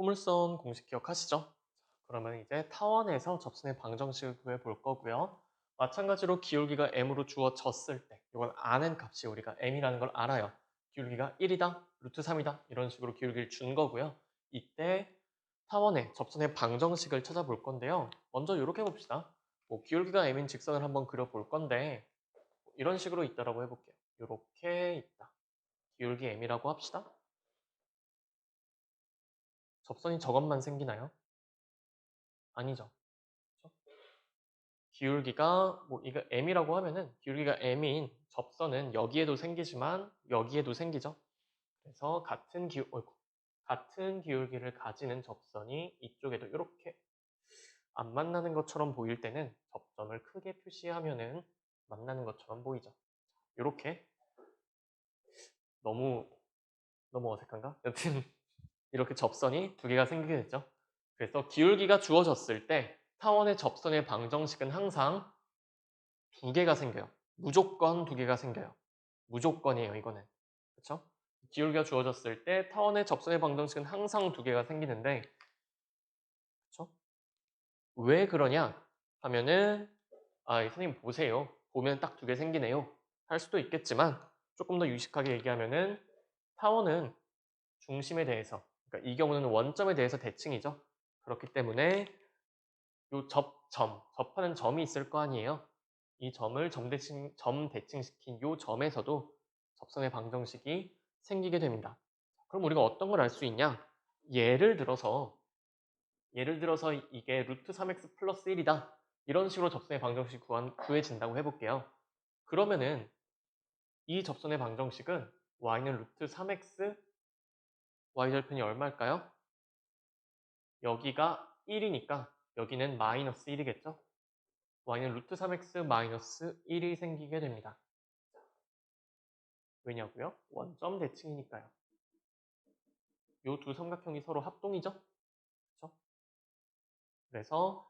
포물선 공식 기억하시죠? 그러면 이제 타원에서 접선의 방정식을 구해볼 거고요. 마찬가지로 기울기가 m으로 주어졌을 때 이건 아는 값이 우리가 m이라는 걸 알아요. 기울기가 1이다, 루트 3이다 이런 식으로 기울기를 준 거고요. 이때 타원의 접선의 방정식을 찾아볼 건데요. 먼저 이렇게 봅시다. 기울기가 m인 직선을 한번 그려볼 건데 이런 식으로 있다라고 해볼게요. 이렇게 있다. 기울기 m이라고 합시다. 접선이 저것만 생기나요? 아니죠. 그쵸? 기울기가 이거 m이라고 하면은 기울기가 m인 접선은 여기에도 생기지만 여기에도 생기죠. 그래서 같은 기울기를 가지는 접선이 이쪽에도 이렇게 안 만나는 것처럼 보일 때는 접점을 크게 표시하면은 만나는 것처럼 보이죠. 이렇게 너무 너무 어색한가? 여튼 이렇게 접선이 두 개가 생기게 됐죠. 그래서 기울기가 주어졌을 때 타원의 접선의 방정식은 항상 두 개가 생겨요. 무조건 두 개가 생겨요. 무조건이에요, 이거는. 그쵸? 기울기가 주어졌을 때 타원의 접선의 방정식은 항상 두 개가 생기는데, 그쵸? 왜 그러냐 하면은, 선생님 보세요. 보면 딱 두 개 생기네요. 할 수도 있겠지만, 조금 더 유식하게 얘기하면은, 타원은 중심에 대해서, 그러니까 이 경우는 원점에 대해서 대칭이죠. 그렇기 때문에, 접하는 점이 있을 거 아니에요. 이 점을 점 대칭시킨 요 점에서도 접선의 방정식이 생기게 됩니다. 그럼 우리가 어떤 걸 알 수 있냐? 예를 들어서 이게 루트 3x 플러스 1이다. 이런 식으로 접선의 방정식이 구해진다고 해볼게요. 그러면은 이 접선의 방정식은 y는 루트 3x, y절편이 얼마일까요? 여기가 1이니까 여기는 마이너스 1이겠죠? y는 루트 3x 마이너스 1이 생기게 됩니다. 왜냐고요? 원점 대칭이니까요. 요 두 삼각형이 서로 합동이죠? 그렇죠? 그래서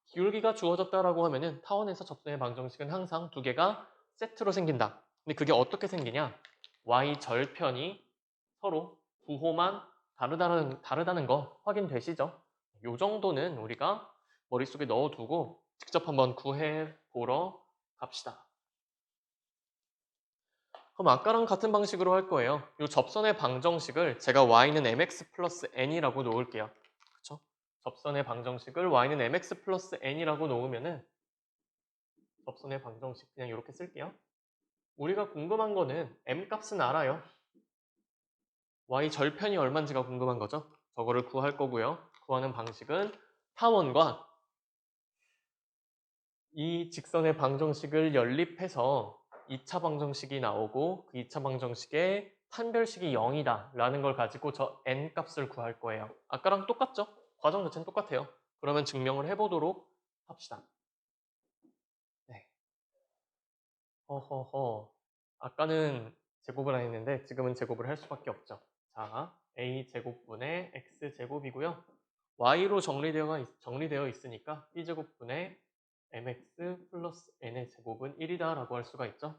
기울기가 주어졌다라고 하면은 타원에서 접선의 방정식은 항상 두 개가 세트로 생긴다. 근데 그게 어떻게 생기냐? y 절편이 서로 부호만 다르다는 거 확인되시죠? 요 정도는 우리가 머릿속에 넣어두고 직접 한번 구해 보러 갑시다. 그럼 아까랑 같은 방식으로 할 거예요. 이 접선의 방정식을 제가 y는 mx 플러스 n이라고 놓을게요. 그쵸? 접선의 방정식을 y는 mx 플러스 n이라고 놓으면은 접선의 방정식 그냥 이렇게 쓸게요. 우리가 궁금한 거는 m 값은 알아요. y 절편이 얼마인지가 궁금한 거죠. 저거를 구할 거고요. 구하는 방식은 타원과 이 직선의 방정식을 연립해서 2차 방정식이 나오고 그 2차 방정식의 판별식이 0이다 라는 걸 가지고 저 n 값을 구할 거예요. 아까랑 똑같죠? 과정 자체는 똑같아요. 그러면 증명을 해보도록 합시다. 네. 허허허. 아까는 제곱을 안 했는데 지금은 제곱을 할 수밖에 없죠. 자, a제곱분의 x제곱이고요. y로 정리되어 있으니까 b제곱분의 mx 플러스 n의 제곱은 1이다 라고 할 수가 있죠.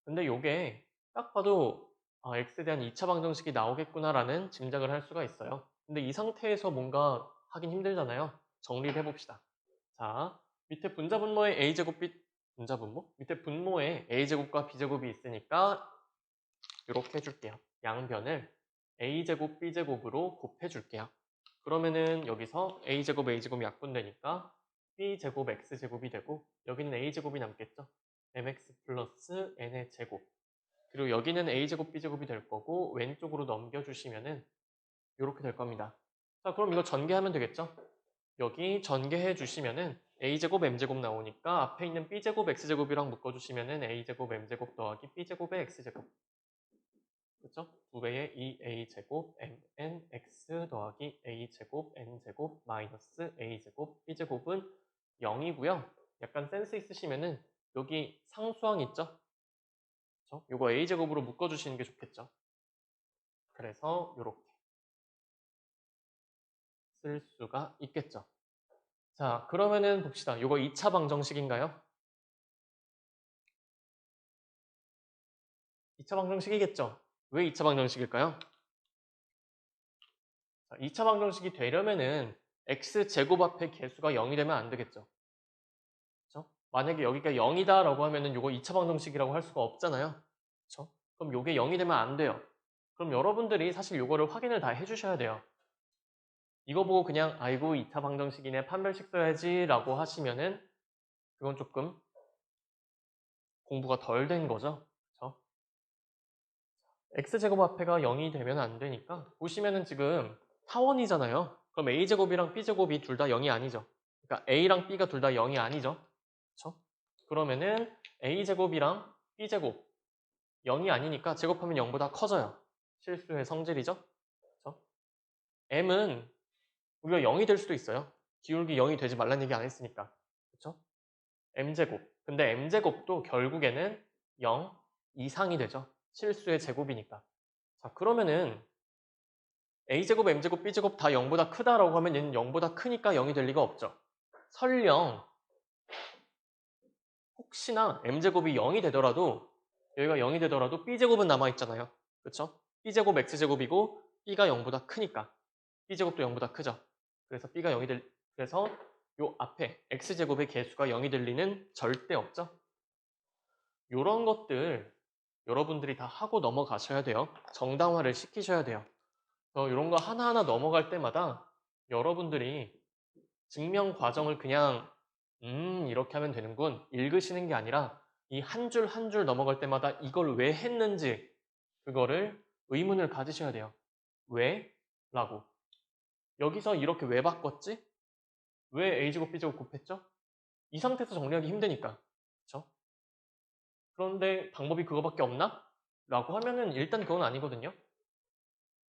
근데 요게 딱 봐도 x에 대한 2차 방정식이 나오겠구나라는 짐작을 할 수가 있어요. 근데 이 상태에서 뭔가 하긴 힘들잖아요. 정리를 해봅시다. 자, 밑에 분자분모에 a제곱 분자분모? 밑에 분모에 a제곱과 b제곱이 있으니까 이렇게 해줄게요. 양변을 a제곱 b제곱으로 곱해줄게요. 그러면은 여기서 a제곱 약분되니까 b제곱 x제곱이 되고 여기는 a제곱이 남겠죠. mx 플러스 n의 제곱. 그리고 여기는 a제곱 b제곱이 될 거고 왼쪽으로 넘겨주시면은 이렇게 될 겁니다. 자, 그럼 이거 전개하면 되겠죠? 여기 전개해 주시면은 a제곱 m제곱 나오니까 앞에 있는 b제곱 x제곱이랑 묶어주시면은 a제곱 m제곱 더하기 b제곱의 x제곱. 그렇죠? 2배의 2a제곱 mnx 더하기 a제곱 n제곱 마이너스 a제곱 b제곱은 0이고요. 약간 센스 있으시면은 여기 상수항 있죠? 그렇죠? 이거 a제곱으로 묶어주시는 게 좋겠죠? 그래서 이렇게 쓸 수가 있겠죠. 자, 그러면은 봅시다. 이거 2차 방정식인가요? 2차 방정식이겠죠? 왜 2차 방정식일까요? 2차 방정식이 되려면은 x제곱 앞에 개수가 0이 되면 안 되겠죠. 그쵸? 만약에 여기가 0이다 라고 하면은 요거 2차 방정식이라고 할 수가 없잖아요. 그쵸? 그럼 요게 0이 되면 안 돼요. 그럼 여러분들이 사실 요거를 확인을 다 해주셔야 돼요. 이거 보고 그냥 아이고 2차 방정식이네 판별식 써야지 라고 하시면은 그건 조금 공부가 덜 된 거죠. 그쵸? x제곱 앞에가 0이 되면 안 되니까 보시면은 지금 타원이잖아요. 그럼 a제곱이랑 b제곱이 둘 다 0이 아니죠. 그러니까 a랑 b가 둘 다 0이 아니죠. 그쵸? 그러면은 a제곱이랑 b제곱 0이 아니니까 제곱하면 0보다 커져요. 실수의 성질이죠. 그쵸? m은 우리가 0이 될 수도 있어요. 기울기 0이 되지 말란 얘기 안 했으니까. 그쵸? m제곱. 근데 m제곱도 결국에는 0 이상이 되죠. 실수의 제곱이니까. 자, 그러면은 a제곱, m제곱, b제곱 다 0보다 크다라고 하면 얘는 0보다 크니까 0이 될 리가 없죠. 설령 혹시나 m제곱이 0이 되더라도 여기가 0이 되더라도 b제곱은 남아있잖아요. 그쵸? b제곱 x제곱이고 b가 0보다 크니까 b제곱도 0보다 크죠. 그래서 b가 0이 그래서 요 앞에 x제곱의 개수가 0이 될 리는 절대 없죠. 요런 것들 여러분들이 다 하고 넘어가셔야 돼요. 정당화를 시키셔야 돼요. 이런 거 하나하나 넘어갈 때마다 여러분들이 증명 과정을 그냥 이렇게 하면 되는군 읽으시는 게 아니라 이 한 줄 한 줄 넘어갈 때마다 이걸 왜 했는지 그거를 의문을 가지셔야 돼요. 왜? 라고. 여기서 이렇게 왜 바꿨지? 왜 a제곱 b제곱 곱했죠? 이 상태에서 정리하기 힘드니까. 그쵸? 그런데 방법이 그거밖에 없나? 라고 하면은 일단 그건 아니거든요.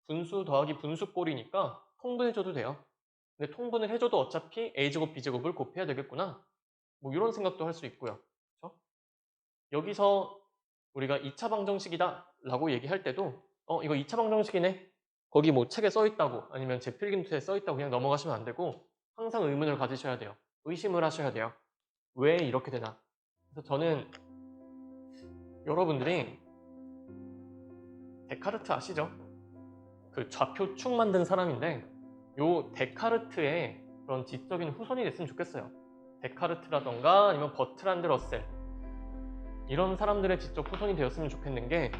분수 더하기 분수 꼴이니까 통분해줘도 돼요. 근데 통분을 해줘도 어차피 a제곱 b제곱을 곱해야 되겠구나. 뭐 이런 생각도 할 수 있고요. 그렇죠? 여기서 우리가 2차 방정식이다 라고 얘기할 때도 이거 2차 방정식이네. 거기 뭐 책에 써있다고 아니면 제 필기노트에 써있다고 그냥 넘어가시면 안 되고 항상 의문을 가지셔야 돼요. 의심을 하셔야 돼요. 왜 이렇게 되나? 그래서 저는 여러분들이 데카르트 아시죠? 그 좌표축 만든 사람인데 요 데카르트의 그런 지적인 후손이 됐으면 좋겠어요. 데카르트라던가 아니면 버트란드 러셀 이런 사람들의 지적 후손이 되었으면 좋겠는 게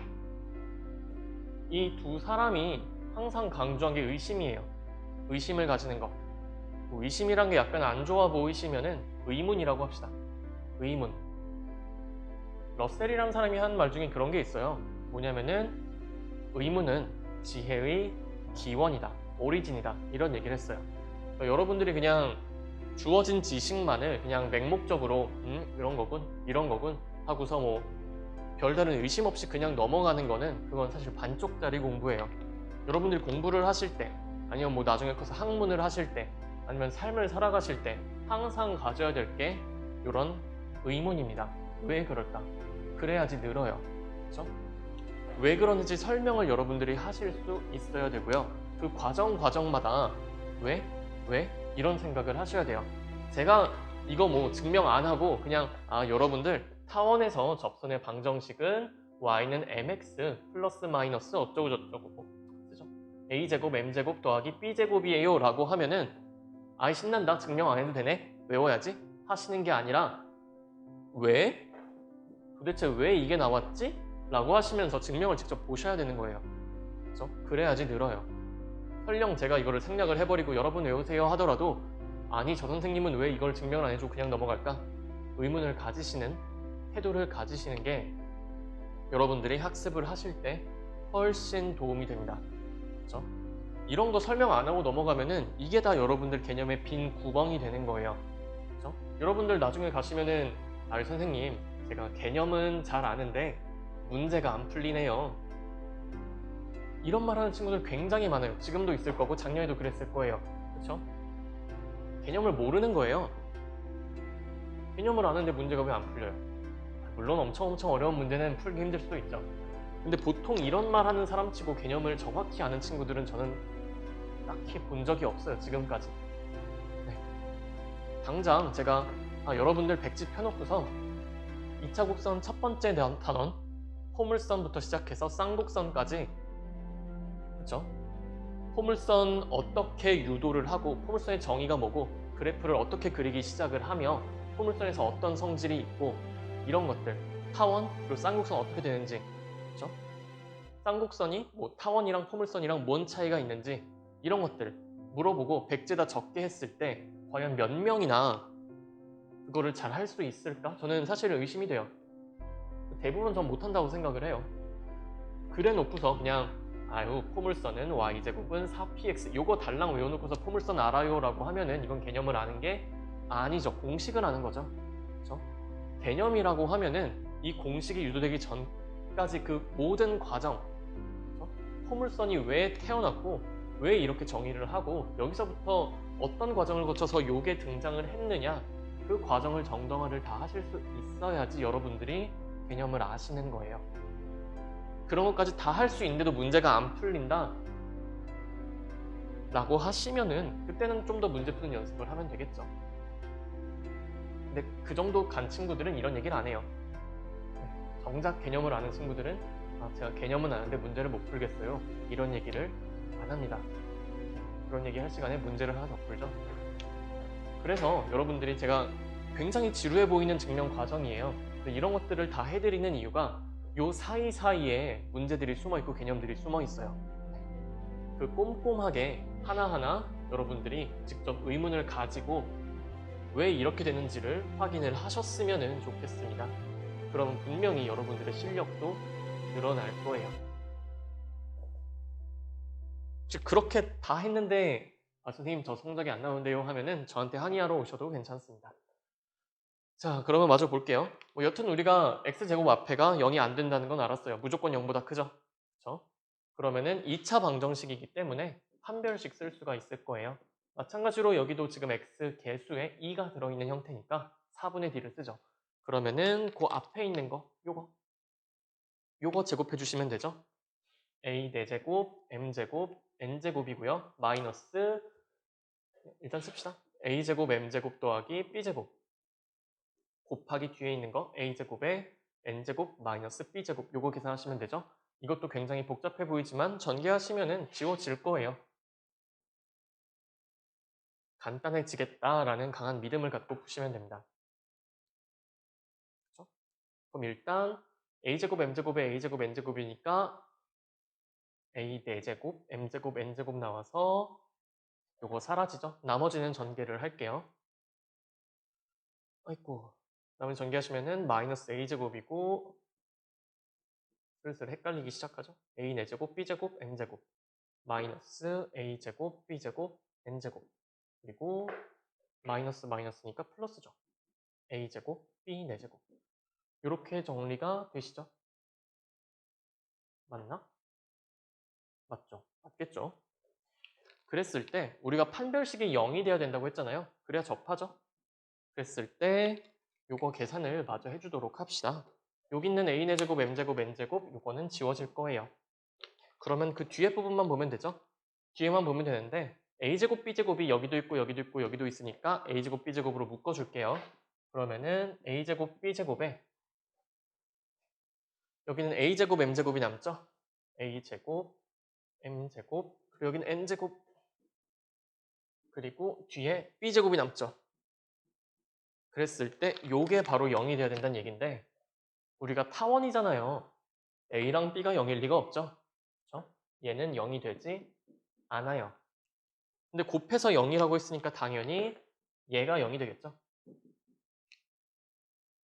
이 두 사람이 항상 강조한 게 의심이에요. 의심을 가지는 거. 뭐 의심이란 게 약간 안 좋아 보이시면은 의문이라고 합시다. 의문. 러셀이라는 사람이 한 말 중에 그런 게 있어요. 뭐냐면은 의문은 지혜의 기원이다. 오리진이다. 이런 얘기를 했어요. 그러니까 여러분들이 그냥 주어진 지식만을 그냥 맹목적으로 이런 거군, 이런 거군 하고서 뭐 별다른 의심 없이 그냥 넘어가는 거는 그건 사실 반쪽짜리 공부예요. 여러분들이 공부를 하실 때 아니면 뭐 나중에 커서 학문을 하실 때 아니면 삶을 살아가실 때 항상 가져야 될 게 이런 의문입니다. 왜 그럴까? 그래야지 늘어요. 그렇죠? 왜 그러는지 설명을 여러분들이 하실 수 있어야 되고요. 그 과정마다 왜? 이런 생각을 하셔야 돼요. 제가 이거 뭐 증명 안 하고 그냥 여러분들 타원에서 접선의 방정식은 y는 mx 플러스 마이너스 어쩌고 저쩌고 쓰죠. a제곱 m제곱 더하기 b제곱이에요 라고 하면은 아이 신난다 증명 안 해도 되네 외워야지 하시는 게 아니라 왜? 도대체 왜 이게 나왔지? 라고 하시면서 증명을 직접 보셔야 되는 거예요. 그렇죠? 그래야지 늘어요. 설령 제가 이거를 생략을 해버리고 여러분 외우세요 하더라도 아니 저 선생님은 왜 이걸 증명을 안 해주고 그냥 넘어갈까? 의문을 가지시는 태도를 가지시는 게 여러분들이 학습을 하실 때 훨씬 도움이 됩니다. 그렇죠? 이런 거 설명 안 하고 넘어가면은 이게 다 여러분들 개념의 빈 구멍이 되는 거예요. 그렇죠? 여러분들 나중에 가시면은 선생님 제가 개념은 잘 아는데 문제가 안 풀리네요. 이런 말 하는 친구들 굉장히 많아요. 지금도 있을 거고 작년에도 그랬을 거예요. 그렇죠? 개념을 모르는 거예요. 개념을 아는데 문제가 왜 안 풀려요? 물론 엄청 어려운 문제는 풀기 힘들 수도 있죠. 근데 보통 이런 말 하는 사람 치고 개념을 정확히 아는 친구들은 저는 딱히 본 적이 없어요. 지금까지. 네. 당장 제가 여러분들 백지 펴놓고서 2차 곡선 첫 번째 단원 포물선부터 시작해서 쌍곡선까지 그쵸? 포물선 어떻게 유도를 하고 포물선의 정의가 뭐고 그래프를 어떻게 그리기 시작을 하며 포물선에서 어떤 성질이 있고 이런 것들 타원 그리고 쌍곡선 어떻게 되는지 그렇죠? 쌍곡선이 뭐 타원이랑 포물선이랑 뭔 차이가 있는지 이런 것들 물어보고 백제다 적게 했을 때 과연 몇 명이나 그거를 잘 할 수 있을까? 저는 사실 의심이 돼요. 대부분 전 못한다고 생각을 해요. 그래 놓고서 그냥 아유 포물선은 y제곱은 4px 요거 달랑 외워놓고서 포물선 알아요 라고 하면은 이건 개념을 아는 게 아니죠. 공식을 아는 거죠. 그렇죠? 개념이라고 하면은 이 공식이 유도되기 전까지 그 모든 과정 그렇죠? 포물선이 왜 태어났고 왜 이렇게 정의를 하고 여기서부터 어떤 과정을 거쳐서 요게 등장을 했느냐 그 과정을 정당화를 다 하실 수 있어야지 여러분들이 개념을 아시는 거예요. 그런 것까지 다 할 수 있는데도 문제가 안 풀린다 라고 하시면은 그때는 좀 더 문제 푸는 연습을 하면 되겠죠. 근데 그 정도 간 친구들은 이런 얘기를 안 해요. 정작 개념을 아는 친구들은 아, 제가 개념은 아는데 문제를 못 풀겠어요. 이런 얘기를 안 합니다. 그런 얘기 할 시간에 문제를 하나 더 풀죠. 그래서 여러분들이 제가 굉장히 지루해 보이는 증명 과정이에요. 근데 이런 것들을 다 해드리는 이유가 요 사이사이에 문제들이 숨어있고 개념들이 숨어있어요. 그 꼼꼼하게 하나하나 여러분들이 직접 의문을 가지고 왜 이렇게 되는지를 확인을 하셨으면 좋겠습니다. 그럼 분명히 여러분들의 실력도 늘어날 거예요. 즉 그렇게 다 했는데 아, 선생님 저 성적이 안 나오는데요 하면은 저한테 항의하러 오셔도 괜찮습니다. 자 그러면 마저 볼게요. 뭐 여튼 우리가 x제곱 앞에가 0이 안 된다는 건 알았어요. 무조건 0보다 크죠? 그렇죠? 그러면은 2차 방정식이기 때문에 판별식 쓸 수가 있을 거예요. 마찬가지로 여기도 지금 x 개수에 2가 들어있는 형태니까 4분의 d를 쓰죠. 그러면은 그 앞에 있는 거 요거 제곱해 주시면 되죠. a 4제곱, m제곱, n제곱이고요. 마이너스 일단 씁시다. a제곱, m제곱 더하기 b제곱 곱하기 뒤에 있는 거 a제곱에 n제곱 마이너스 b제곱 요거 계산하시면 되죠. 이것도 굉장히 복잡해 보이지만 전개하시면은 지워질 거예요. 간단해지겠다라는 강한 믿음을 갖고 푸시면 됩니다. 그렇죠? 그럼 일단 a제곱 m제곱에 a제곱 n제곱이니까 a 4제곱 m제곱 n제곱 나와서 요거 사라지죠? 나머지는 전개를 할게요. 아이고 나머지 전개하시면은 마이너스 a제곱이고 슬슬 헷갈리기 시작하죠? a 4제곱 b제곱 n제곱 마이너스 a제곱 b제곱 n제곱 그리고 마이너스 마이너스니까 플러스죠. a제곱 b 4제곱 이렇게 정리가 되시죠? 맞나? 맞죠? 맞겠죠? 그랬을 때 우리가 판별식이 0이 돼야 된다고 했잖아요. 그래야 접하죠? 그랬을 때 요거 계산을 마저 해주도록 합시다. 여기 있는 a 제곱, m제곱, n제곱 요거는 지워질 거예요. 그러면 그 뒤에 부분만 보면 되죠? 뒤에만 보면 되는데 a제곱, b제곱이 여기도 있고 여기도 있고 여기도 있으니까 a제곱, b제곱으로 묶어줄게요. 그러면은 a제곱, b제곱에 여기는 a제곱, m제곱이 남죠? a제곱, m제곱, 그리고 여기는 n제곱, 그리고 뒤에 b제곱이 남죠? 그랬을 때 요게 바로 0이 돼야 된다는 얘기인데 우리가 타원이잖아요. a랑 b가 0일 리가 없죠? 그렇죠? 얘는 0이 되지 않아요. 근데 곱해서 0이라고 했으니까 당연히 얘가 0이 되겠죠?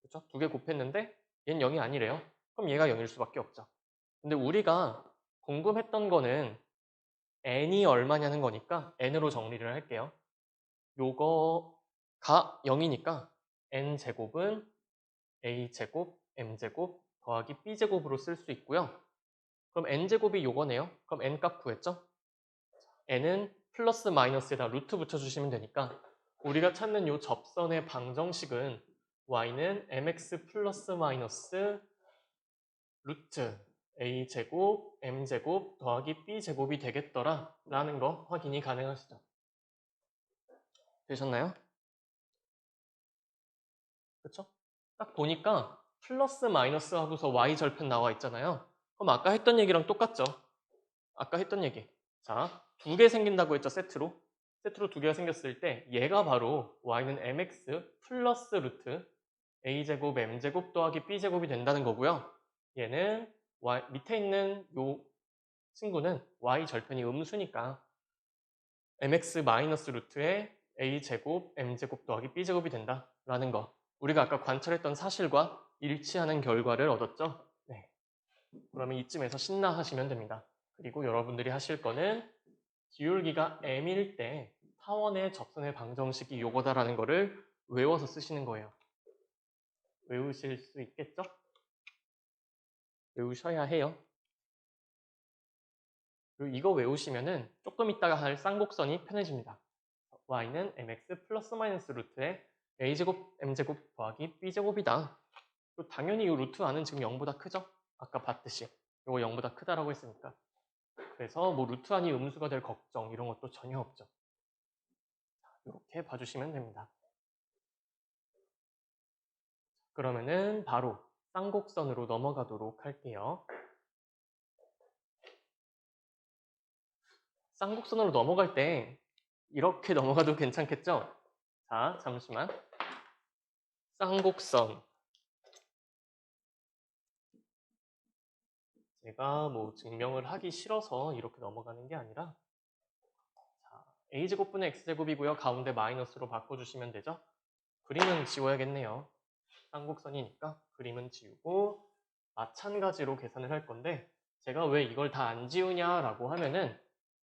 그렇죠? 두 개 곱했는데 얘는 0이 아니래요. 그럼 얘가 0일 수밖에 없죠. 근데 우리가 궁금했던 거는 n이 얼마냐는 거니까 n으로 정리를 할게요. 요거가 0이니까 n제곱은 a제곱, m제곱 더하기 b제곱으로 쓸 수 있고요. 그럼 n제곱이 요거네요. 그럼 n값 구했죠? n은 플러스 마이너스에다 루트 붙여주시면 되니까 우리가 찾는 요 접선의 방정식은 y는 mx 플러스 마이너스 루트 a제곱 m제곱 더하기 b제곱이 되겠더라 라는 거 확인이 가능하시죠? 되셨나요? 그쵸? 딱 보니까 플러스 마이너스 하고서 y절편 나와 있잖아요. 그럼 아까 했던 얘기랑 똑같죠? 아까 했던 얘기. 자, 두 개 생긴다고 했죠, 세트로. 세트로 두 개가 생겼을 때 얘가 바로 y는 mx 플러스 루트 a제곱 m제곱 더하기 b제곱이 된다는 거고요. 얘는 밑에 있는 요 친구는 y 절편이 음수니까 mx 마이너스 루트에 a제곱 m제곱 더하기 b제곱이 된다라는 거. 우리가 아까 관찰했던 사실과 일치하는 결과를 얻었죠. 네. 그러면 이쯤에서 신나 하시면 됩니다. 그리고 여러분들이 하실 거는 기울기가 m일 때 타원의 접선의 방정식이 요거다라는 거를 외워서 쓰시는 거예요. 외우실 수 있겠죠? 외우셔야 해요. 그리고 이거 외우시면은 조금 있다가 할 쌍곡선이 편해집니다. y는 mx 플러스 마이너스 루트에 a제곱 m제곱 더하기 b제곱이다. 그리고 당연히 이 루트 안은 지금 0보다 크죠? 아까 봤듯이 이거 0보다 크다라고 했으니까. 그래서 뭐 루트 안이 음수가 될 걱정 이런 것도 전혀 없죠. 이렇게 봐주시면 됩니다. 그러면은 바로 쌍곡선으로 넘어가도록 할게요. 쌍곡선으로 넘어갈 때 이렇게 넘어가도 괜찮겠죠? 자, 잠시만. 쌍곡선. 제가 뭐 증명을 하기 싫어서 이렇게 넘어가는 게 아니라 자, a제곱분의 x제곱이고요. 가운데 마이너스로 바꿔주시면 되죠? 그림은 지워야겠네요. 쌍곡선이니까 그림은 지우고 마찬가지로 계산을 할 건데 제가 왜 이걸 다 안 지우냐라고 하면은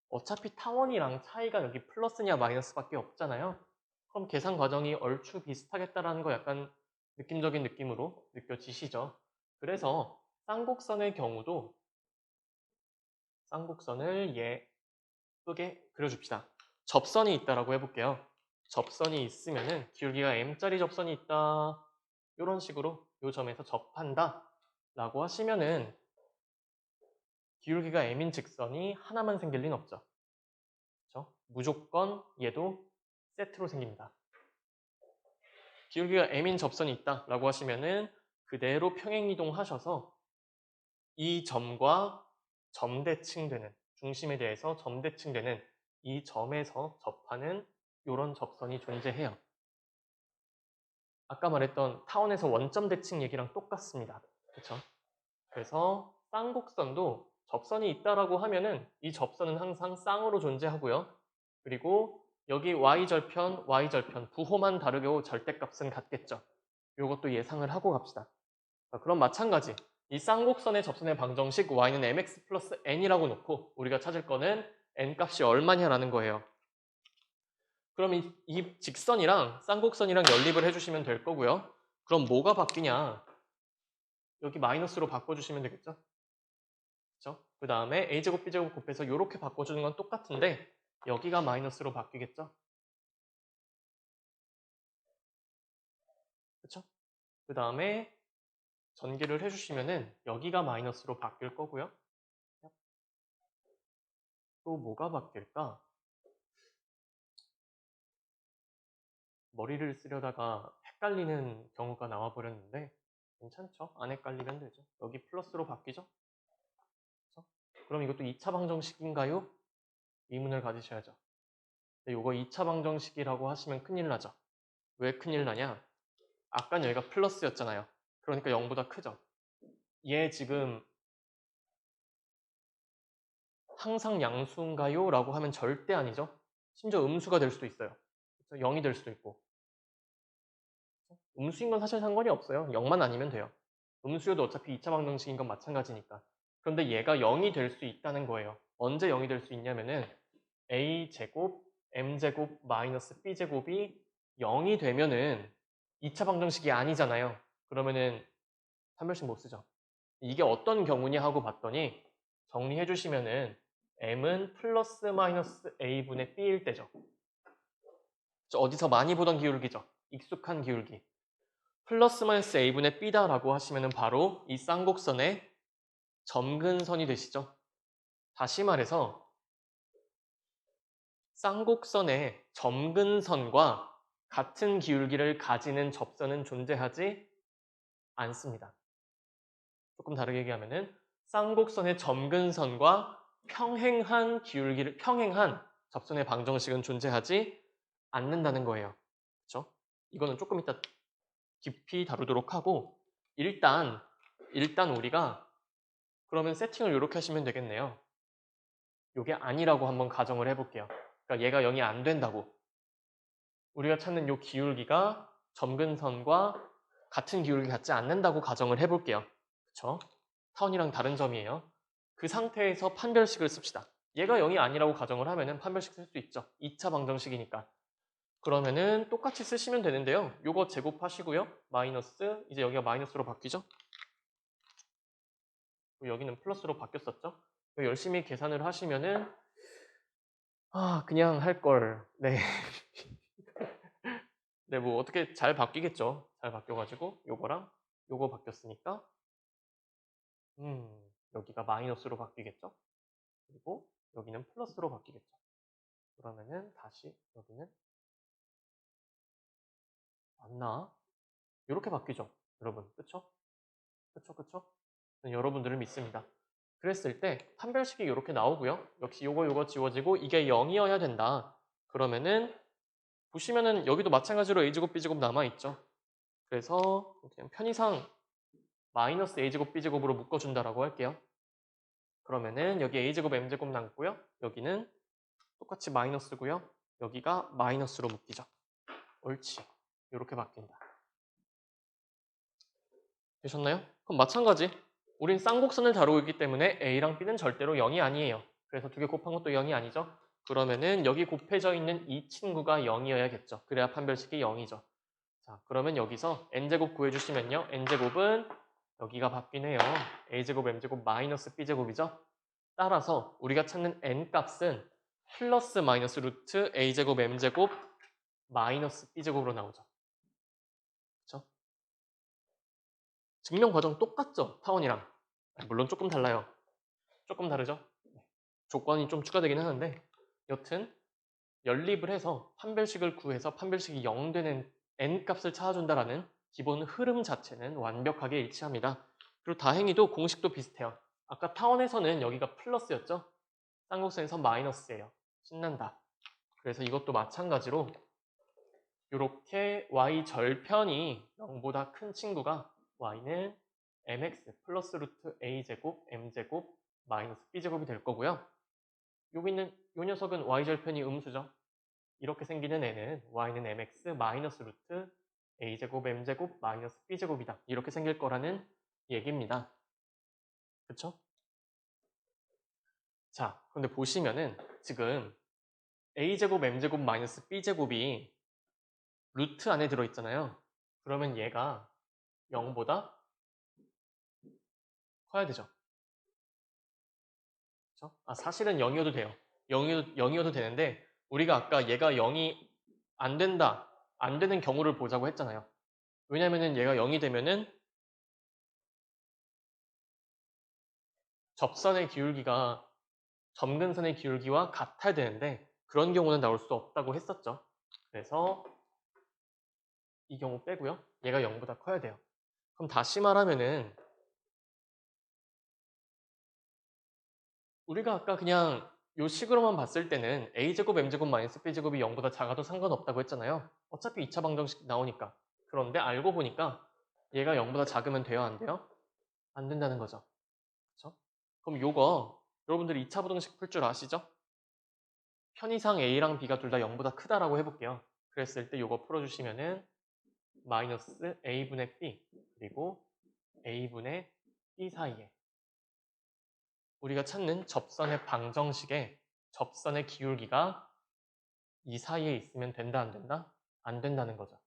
어차피 타원이랑 차이가 여기 플러스냐 마이너스밖에 없잖아요. 그럼 계산 과정이 얼추 비슷하겠다라는 거 약간 느낌적인 느낌으로 느껴지시죠? 그래서 쌍곡선의 경우도 쌍곡선을 예쁘게 그려줍시다. 접선이 있다라고 해볼게요. 접선이 있으면은 기울기가 m짜리 접선이 있다. 이런 식으로 이 점에서 접한다 라고 하시면은 기울기가 m인 직선이 하나만 생길 리는 없죠. 그렇죠? 무조건 얘도 세트로 생깁니다. 기울기가 m인 접선이 있다 라고 하시면은 그대로 평행이동 하셔서 이 점과 점대칭되는 중심에 대해서 점대칭되는 이 점에서 접하는 이런 접선이 존재해요. 아까 말했던 타원에서 원점 대칭 얘기랑 똑같습니다. 그렇죠? 그래서 쌍곡선도 접선이 있다라고 하면은 이 접선은 항상 쌍으로 존재하고요. 그리고 여기 y절편, y절편 부호만 다르고 절대값은 같겠죠. 이것도 예상을 하고 갑시다. 그럼 마찬가지 이 쌍곡선의 접선의 방정식 y는 mx 플러스 n이라고 놓고 우리가 찾을 거는 n 값이 얼마냐라는 거예요. 그럼 이 직선이랑 쌍곡선이랑 연립을 해주시면 될 거고요. 그럼 뭐가 바뀌냐? 여기 마이너스로 바꿔주시면 되겠죠? 그렇죠? 그 다음에 a제곱 b제곱 곱해서 이렇게 바꿔주는 건 똑같은데 여기가 마이너스로 바뀌겠죠? 그렇죠? 그 다음에 전개를 해주시면은 여기가 마이너스로 바뀔 거고요. 또 뭐가 바뀔까? 머리를 쓰려다가 헷갈리는 경우가 나와버렸는데 괜찮죠? 안 헷갈리면 되죠. 여기 플러스로 바뀌죠? 그렇죠? 그럼 이것도 2차 방정식인가요? 의문을 가지셔야죠. 근데 이거 2차 방정식이라고 하시면 큰일 나죠. 왜 큰일 나냐? 아까는 여기가 플러스였잖아요. 그러니까 0보다 크죠. 얘 지금 항상 양수인가요? 라고 하면 절대 아니죠. 심지어 음수가 될 수도 있어요. 그렇죠? 0이 될 수도 있고. 음수인 건 사실 상관이 없어요. 0만 아니면 돼요. 음수여도 어차피 2차 방정식인 건 마찬가지니까. 그런데 얘가 0이 될 수 있다는 거예요. 언제 0이 될 수 있냐면은 a제곱 m제곱 마이너스 b제곱이 0이 되면은 2차 방정식이 아니잖아요. 그러면은 판별식 못 쓰죠. 이게 어떤 경우냐 하고 봤더니 정리해 주시면은 m은 플러스 마이너스 a분의 b일 때죠. 어디서 많이 보던 기울기죠. 익숙한 기울기. 플러스 마이너스 a분의 b다라고 하시면은 바로 이 쌍곡선의 점근선이 되시죠. 다시 말해서 쌍곡선의 점근선과 같은 기울기를 가지는 접선은 존재하지 않습니다. 조금 다르게 얘기하면은 쌍곡선의 점근선과 평행한 접선의 방정식은 존재하지 않는다는 거예요. 그렇죠? 이거는 조금 이따 깊이 다루도록 하고 일단 우리가 그러면 세팅을 이렇게 하시면 되겠네요. 이게 아니라고 한번 가정을 해볼게요. 그러니까 얘가 0이 안 된다고. 우리가 찾는 이 기울기가 점근선과 같은 기울기 같지 않는다고 가정을 해볼게요. 그쵸? 타원이랑 다른 점이에요. 그 상태에서 판별식을 씁시다. 얘가 0이 아니라고 가정을 하면은 판별식 쓸 수 있죠. 2차 방정식이니까. 그러면은 똑같이 쓰시면 되는데요. 요거 제곱하시고요. 마이너스, 이제 여기가 마이너스로 바뀌죠? 여기는 플러스로 바뀌었었죠? 열심히 계산을 하시면은 그냥 할 걸. 네. 네, 뭐 어떻게 잘 바뀌겠죠. 잘 바뀌어가지고 요거랑 요거 바뀌었으니까 여기가 마이너스로 바뀌겠죠. 그리고 여기는 플러스로 바뀌겠죠. 그러면은 다시 여기는 맞나? 이렇게 바뀌죠. 여러분, 그쵸? 그쵸? 저는 여러분들을 믿습니다. 그랬을 때 판별식이 이렇게 나오고요. 역시 요거 지워지고 이게 0이어야 된다. 그러면은 보시면은 여기도 마찬가지로 a제곱 b제곱 남아있죠. 그래서 그냥 편의상 마이너스 a제곱 b제곱으로 묶어준다라고 할게요. 그러면은 여기 a제곱 m제곱 남고요. 여기는 똑같이 마이너스고요. 여기가 마이너스로 묶이죠. 옳지. 이렇게 바뀐다. 되셨나요? 그럼 마찬가지. 우린 쌍곡선을 다루고 있기 때문에 a랑 b는 절대로 0이 아니에요. 그래서 두 개 곱한 것도 0이 아니죠. 그러면은 여기 곱해져 있는 이 친구가 0이어야겠죠. 그래야 판별식이 0이죠. 자, 그러면 여기서 n제곱 구해주시면요. n제곱은 여기가 바뀌네요. a제곱 m제곱 마이너스 b제곱이죠. 따라서 우리가 찾는 n 값은 플러스 마이너스 루트 a제곱 m제곱 마이너스 b제곱으로 나오죠. 그렇죠? 증명 과정 똑같죠? 타원이랑. 물론 조금 달라요. 조금 다르죠? 조건이 좀 추가되긴 하는데 여튼 연립을 해서 판별식을 구해서 판별식이 0 되는 n 값을 찾아준다라는 기본 흐름 자체는 완벽하게 일치합니다. 그리고 다행히도 공식도 비슷해요. 아까 타원에서는 여기가 플러스였죠? 쌍곡선에서 마이너스예요. 신난다. 그래서 이것도 마찬가지로 이렇게 y 절편이 0보다 큰 친구가 y는 mx 플러스 루트 a제곱 m제곱 마이너스 b제곱이 될 거고요. 여기 있는 이 녀석은 y 절편이 음수죠. 이렇게 생기는 애는 y는 mx 마이너스 루트 a제곱 m제곱 마이너스 b제곱이다. 이렇게 생길 거라는 얘기입니다. 그쵸? 자, 근데 보시면은 지금 a제곱 m제곱 마이너스 b제곱이 루트 안에 들어있잖아요. 그러면 얘가 0보다 커야 되죠. 그쵸? 사실은 0이어도 돼요. 0이어도 되는데 우리가 아까 얘가 0이 안 된다, 안 되는 경우를 보자고 했잖아요. 왜냐면은 얘가 0이 되면은 접선의 기울기가 점근선의 기울기와 같아야 되는데 그런 경우는 나올 수 없다고 했었죠. 그래서 이 경우 빼고요. 얘가 0보다 커야 돼요. 그럼 다시 말하면은 우리가 아까 그냥 요 식으로만 봤을 때는 a제곱 m제곱 마이너스 b제곱이 0보다 작아도 상관없다고 했잖아요. 어차피 2차 방정식 나오니까. 그런데 알고 보니까 얘가 0보다 작으면 돼요? 안 돼요? 안 된다는 거죠. 그렇죠? 그럼 요거 여러분들이 2차 방정식 풀 줄 아시죠? 편의상 a랑 b가 둘 다 0보다 크다라고 해볼게요. 그랬을 때 요거 풀어주시면은 마이너스 a분의 b 그리고 a분의 b 사이에 우리가 찾는 접선의 방정식에 접선의 기울기가 이 사이에 있으면 된다 안 된다? 안 된다는 거죠.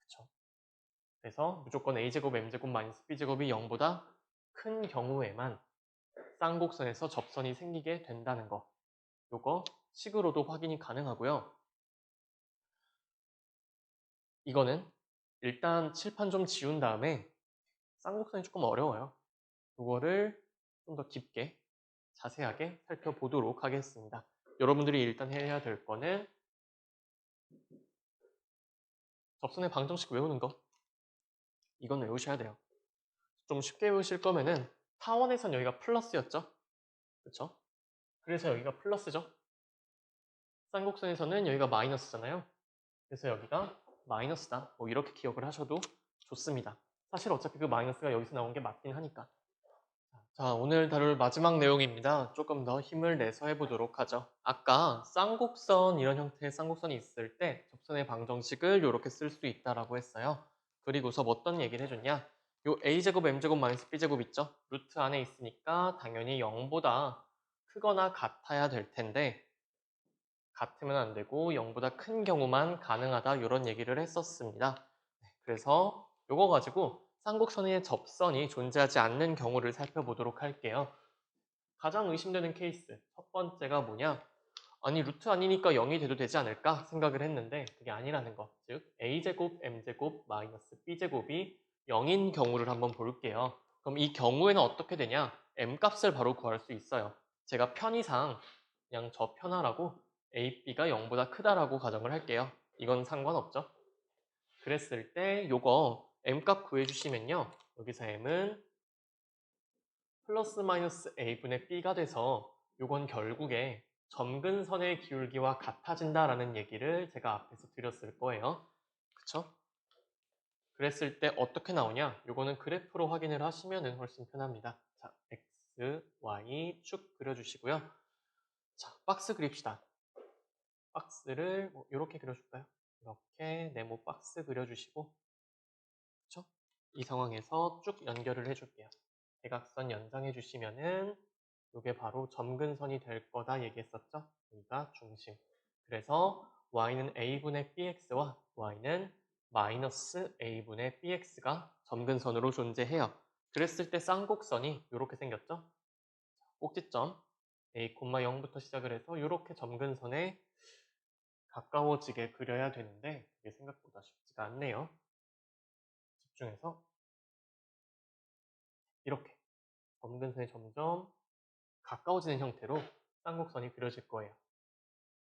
그쵸? 그래서 무조건 a제곱 m제곱 마이너스 b제곱이 0보다 큰 경우에만 쌍곡선에서 접선이 생기게 된다는 거. 요거 식으로도 확인이 가능하고요. 이거는 일단 칠판 좀 지운 다음에 쌍곡선이 조금 어려워요. 요거를 좀 더 깊게 자세하게 살펴보도록 하겠습니다. 여러분들이 일단 해야 될 거는 접선의 방정식 외우는 거. 이건 외우셔야 돼요. 좀 쉽게 외우실 거면은 타원에선 여기가 플러스였죠? 그쵸? 그래서 여기가 플러스죠. 쌍곡선에서는 여기가 마이너스잖아요. 그래서 여기가 마이너스다. 뭐 이렇게 기억을 하셔도 좋습니다. 사실 어차피 그 마이너스가 여기서 나온 게 맞긴 하니까. 자, 오늘 다룰 마지막 내용입니다. 조금 더 힘을 내서 해보도록 하죠. 아까 쌍곡선, 이런 형태의 쌍곡선이 있을 때 접선의 방정식을 이렇게 쓸 수 있다라고 했어요. 그리고서 뭐 어떤 얘기를 해줬냐? 요 a제곱 m제곱 마이너스 b제곱 있죠? 루트 안에 있으니까 당연히 0보다 크거나 같아야 될 텐데 같으면 안 되고 0보다 큰 경우만 가능하다 이런 얘기를 했었습니다. 그래서 이거 가지고 쌍곡선의 접선이 존재하지 않는 경우를 살펴보도록 할게요. 가장 의심되는 케이스 첫 번째가 뭐냐? 아니 루트 아니니까 0이 돼도 되지 않을까 생각을 했는데 그게 아니라는 거. 즉 a제곱 m제곱 마이너스 b제곱이 0인 경우를 한번 볼게요. 그럼 이 경우에는 어떻게 되냐? m값을 바로 구할 수 있어요. 제가 편의상 그냥 저 편하라고 a, b가 0보다 크다라고 가정을 할게요. 이건 상관없죠. 그랬을 때 요거 m값 구해주시면요. 여기서 m은 플러스 마이너스 a분의 b가 돼서 요건 결국에 점근선의 기울기와 같아진다라는 얘기를 제가 앞에서 드렸을 거예요. 그쵸? 그랬을 때 어떻게 나오냐? 요거는 그래프로 확인을 하시면 훨씬 편합니다. 자, x, y 축 그려주시고요. 자, 박스 그립시다. 박스를 뭐 이렇게 그려줄까요? 이렇게 네모 박스 그려주시고 그쵸? 이 상황에서 쭉 연결을 해줄게요. 대각선 연장해 주시면은 이게 바로 점근선이 될 거다 얘기했었죠? 여기가 중심. 그래서 y는 a분의 bx와 y는 마이너스 a분의 bx가 점근선으로 존재해요. 그랬을 때 쌍곡선이 이렇게 생겼죠? 꼭지점 a, 0부터 시작을 해서 이렇게 점근선에 가까워지게 그려야 되는데 이게 생각보다 쉽지가 않네요. 집중해서 이렇게 점근선이 점점 가까워지는 형태로 쌍곡선이 그려질 거예요.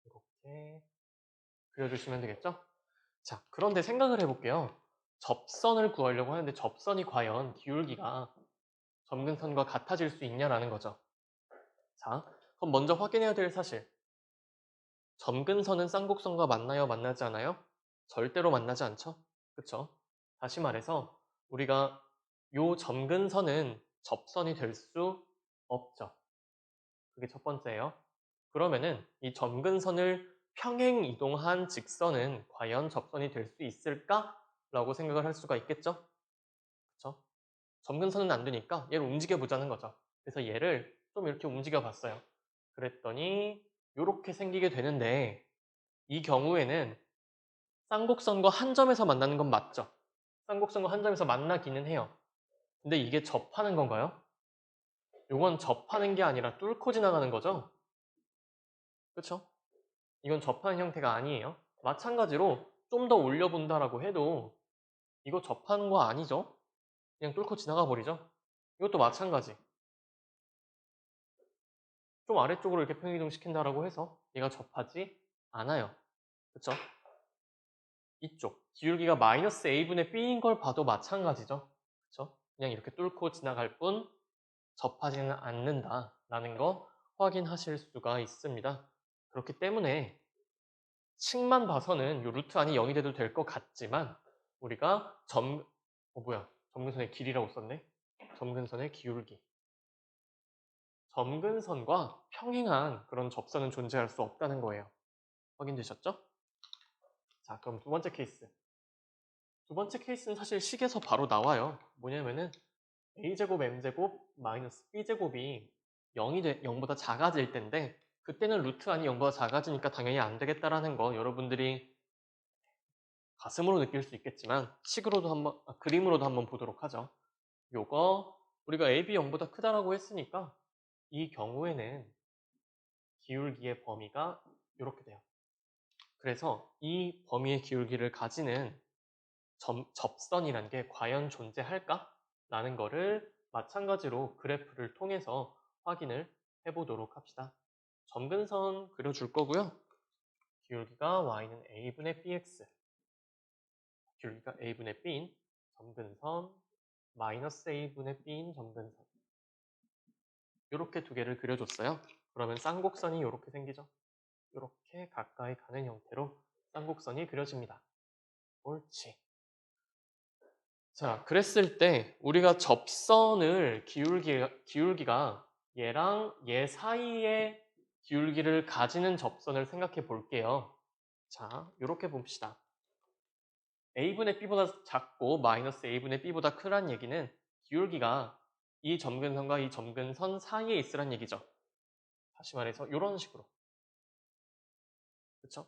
이렇게 그려주시면 되겠죠? 자, 그런데 생각을 해볼게요. 접선을 구하려고 하는데 접선이 과연 기울기가 점근선과 같아질 수 있냐라는 거죠. 자, 그럼 먼저 확인해야 될 사실. 점근선은 쌍곡선과 만나요? 만나지 않아요? 절대로 만나지 않죠? 그쵸? 다시 말해서 우리가 요 점근선은 접선이 될 수 없죠. 그게 첫 번째예요. 그러면은 이 점근선을 평행 이동한 직선은 과연 접선이 될 수 있을까? 라고 생각을 할 수가 있겠죠? 그쵸? 점근선은 안 되니까 얘를 움직여 보자는 거죠. 그래서 얘를 좀 이렇게 움직여 봤어요. 그랬더니 이렇게 생기게 되는데 이 경우에는 쌍곡선과 한 점에서 만나는 건 맞죠? 쌍곡선과 한 점에서 만나기는 해요. 근데 이게 접하는 건가요? 이건 접하는 게 아니라 뚫고 지나가는 거죠? 그쵸? 이건 접하는 형태가 아니에요. 마찬가지로 좀 더 올려본다라고 해도 이거 접하는 거 아니죠? 그냥 뚫고 지나가 버리죠? 이것도 마찬가지. 좀 아래쪽으로 이렇게 평이동 시킨다라고 해서 얘가 접하지 않아요. 그쵸? 이쪽 기울기가 마이너스 a분의 b인 걸 봐도 마찬가지죠. 그쵸? 그냥 이렇게 뚫고 지나갈 뿐 접하지는 않는다라는 거 확인하실 수가 있습니다. 그렇기 때문에 층만 봐서는 요 루트 안이 0이 돼도 될 것 같지만 우리가 점근선의 길이라고 썼네. 점근선의 기울기. 점근선과 평행한 그런 접선은 존재할 수 없다는 거예요. 확인되셨죠? 자, 그럼 두 번째 케이스. 두 번째 케이스는 사실 식에서 바로 나와요. 뭐냐면은 a제곱 m제곱 마이너스 b제곱이 0보다 작아질 텐데 그때는 루트 안이 0보다 작아지니까 당연히 안 되겠다라는 거 여러분들이 가슴으로 느낄 수 있겠지만 식으로도 그림으로도 한번 보도록 하죠. 요거 우리가 AB 0보다 크다라고 했으니까 이 경우에는 기울기의 범위가 이렇게 돼요. 그래서 이 범위의 기울기를 가지는 접선이란 게 과연 존재할까? 라는 거를 마찬가지로 그래프를 통해서 확인을 해보도록 합시다. 점근선 그려줄 거고요. 기울기가 y는 a분의 bx 기울기가 a분의 b인 점근선 마이너스 a분의 b인 점근선 이렇게 두 개를 그려줬어요. 그러면 쌍곡선이 이렇게 생기죠. 이렇게 가까이 가는 형태로 쌍곡선이 그려집니다. 옳지. 자, 그랬을 때 우리가 접선을 기울기가 얘랑 얘 사이에 기울기를 가지는 접선을 생각해 볼게요. 자, 이렇게 봅시다. a분의 b보다 작고 마이너스 a분의 b보다 크란 얘기는 기울기가 이 점근선과 이 점근선 사이에 있으란 얘기죠. 다시 말해서 이런 식으로. 그쵸?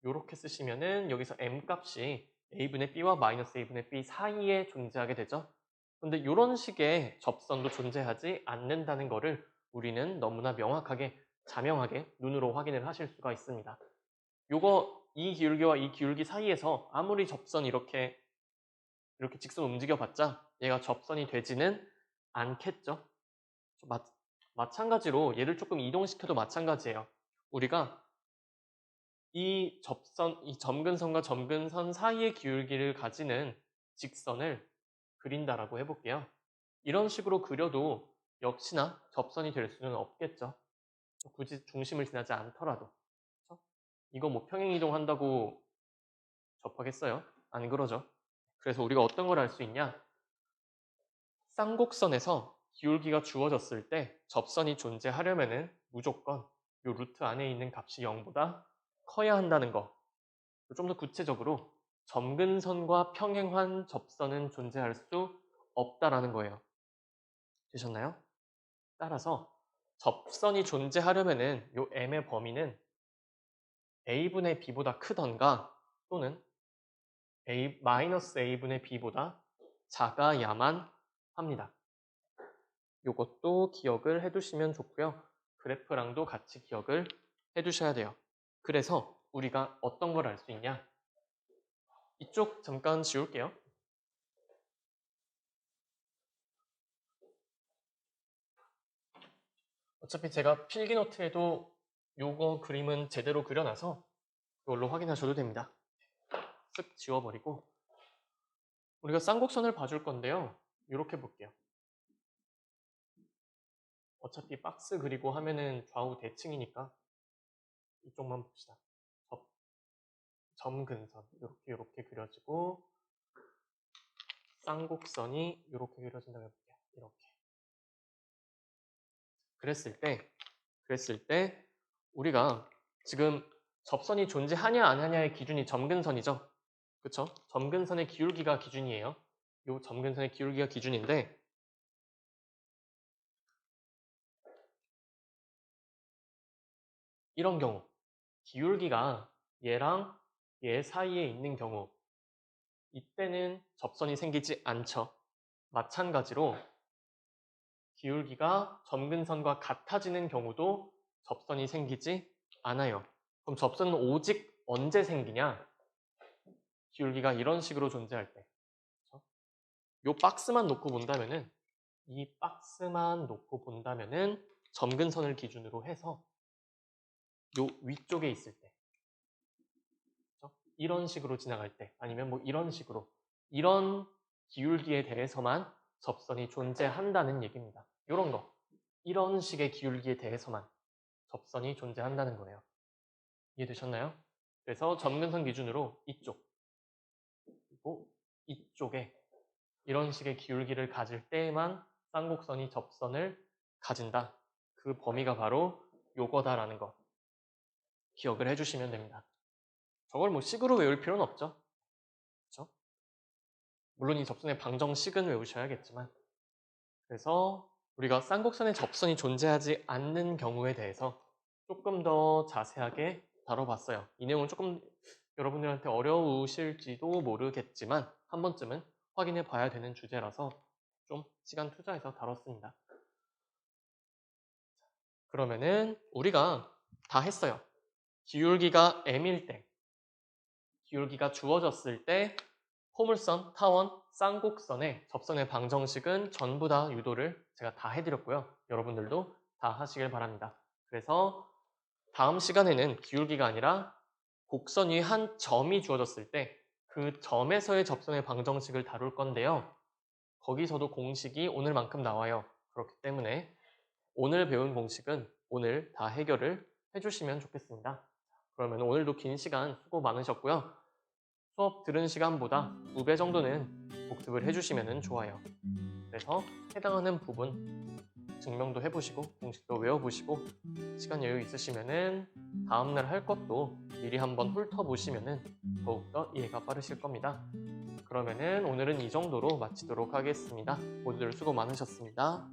이렇게 쓰시면은 여기서 m 값이 a분의 b와 마이너스 a분의 b 사이에 존재하게 되죠. 근데 이런 식의 접선도 존재하지 않는다는 거를 우리는 너무나 명확하게 자명하게 눈으로 확인을 하실 수가 있습니다. 이 기울기와 이 기울기 사이에서 아무리 접선이 이렇게 직선 움직여봤자 얘가 접선이 되지는 않겠죠. 마찬가지로 얘를 조금 이동시켜도 마찬가지예요. 우리가 이 점근선과 점근선 사이의 기울기를 가지는 직선을 그린다라고 해볼게요. 이런 식으로 그려도 역시나 접선이 될 수는 없겠죠. 굳이 중심을 지나지 않더라도. 그렇죠? 이거 뭐 평행이동한다고 접하겠어요? 안 그러죠. 그래서 우리가 어떤 걸 알 수 있냐? 쌍곡선에서 기울기가 주어졌을 때 접선이 존재하려면은 무조건 이 루트 안에 있는 값이 0보다 커야 한다는 거. 좀 더 구체적으로 점근선과 평행한 접선은 존재할 수 없다라는 거예요. 되셨나요? 따라서 접선이 존재하려면은 이 m의 범위는 a분의 b보다 크던가 또는 a분의 b보다 작아야만 합니다. 이것도 기억을 해두시면 좋고요. 그래프랑도 같이 기억을 해두셔야 돼요. 그래서 우리가 어떤 걸 알 수 있냐? 이쪽 잠깐 지울게요. 어차피 제가 필기노트에도 요거 그림은 제대로 그려놔서 이걸로 확인하셔도 됩니다. 쓱 지워버리고 우리가 쌍곡선을 봐줄 건데요. 이렇게 볼게요. 어차피 박스 그리고 하면은 좌우 대칭이니까 이쪽만 봅시다. 점근선 이렇게 그려지고 쌍곡선이 이렇게 그려진다고 해볼게요. 이렇게. 그랬을 때 우리가 지금 접선이 존재하냐 안 하냐의 기준이 점근선이죠. 그쵸? 점근선의 기울기가 기준이에요. 요 점근선의 기울기가 기준인데 이런 경우 기울기가 얘랑 얘 사이에 있는 경우 이때는 접선이 생기지 않죠. 마찬가지로 기울기가 점근선과 같아지는 경우도 접선이 생기지 않아요. 그럼 접선은 오직 언제 생기냐? 기울기가 이런 식으로 존재할 때. 그렇죠? 요 박스만 놓고 본다면은 이 박스만 놓고 본다면은 점근선을 기준으로 해서 요 위쪽에 있을 때 그렇죠? 이런 식으로 지나갈 때 아니면 뭐 이런 식으로 이런 기울기에 대해서만 접선이 존재한다는 얘기입니다. 요런 거 이런 식의 기울기에 대해서만 접선이 존재한다는 거예요. 이해되셨나요? 그래서 점근선 기준으로 이쪽 그리고 이쪽에 이런 식의 기울기를 가질 때에만 쌍곡선이 접선을 가진다. 그 범위가 바로 요거다라는 거 기억을 해주시면 됩니다. 저걸 뭐 식으로 외울 필요는 없죠. 그렇죠? 물론 이 접선의 방정식은 외우셔야겠지만 그래서 우리가 쌍곡선의 접선이 존재하지 않는 경우에 대해서 조금 더 자세하게 다뤄봤어요. 이 내용은 조금 여러분들한테 어려우실지도 모르겠지만 한 번쯤은 확인해 봐야 되는 주제라서 좀 시간 투자해서 다뤘습니다. 그러면은 우리가 다 했어요. 기울기가 m일 때, 기울기가 주어졌을 때 포물선, 타원, 쌍곡선의 접선의 방정식은 전부 다 유도를 제가 다 해드렸고요. 여러분들도 다 하시길 바랍니다. 그래서 다음 시간에는 기울기가 아니라 곡선 위에 한 점이 주어졌을 때 그 점에서의 접선의 방정식을 다룰 건데요. 거기서도 공식이 오늘만큼 나와요. 그렇기 때문에 오늘 배운 공식은 오늘 다 해결을 해주시면 좋겠습니다. 그러면 오늘도 긴 시간 수고 많으셨고요. 수업 들은 시간보다 2배 정도는 복습을 해주시면 좋아요. 그래서 해당하는 부분 증명도 해보시고 공식도 외워보시고 시간 여유 있으시면은 다음날 할 것도 미리 한번 훑어보시면은 더욱더 이해가 빠르실 겁니다. 그러면은 오늘은 이 정도로 마치도록 하겠습니다. 모두들 수고 많으셨습니다.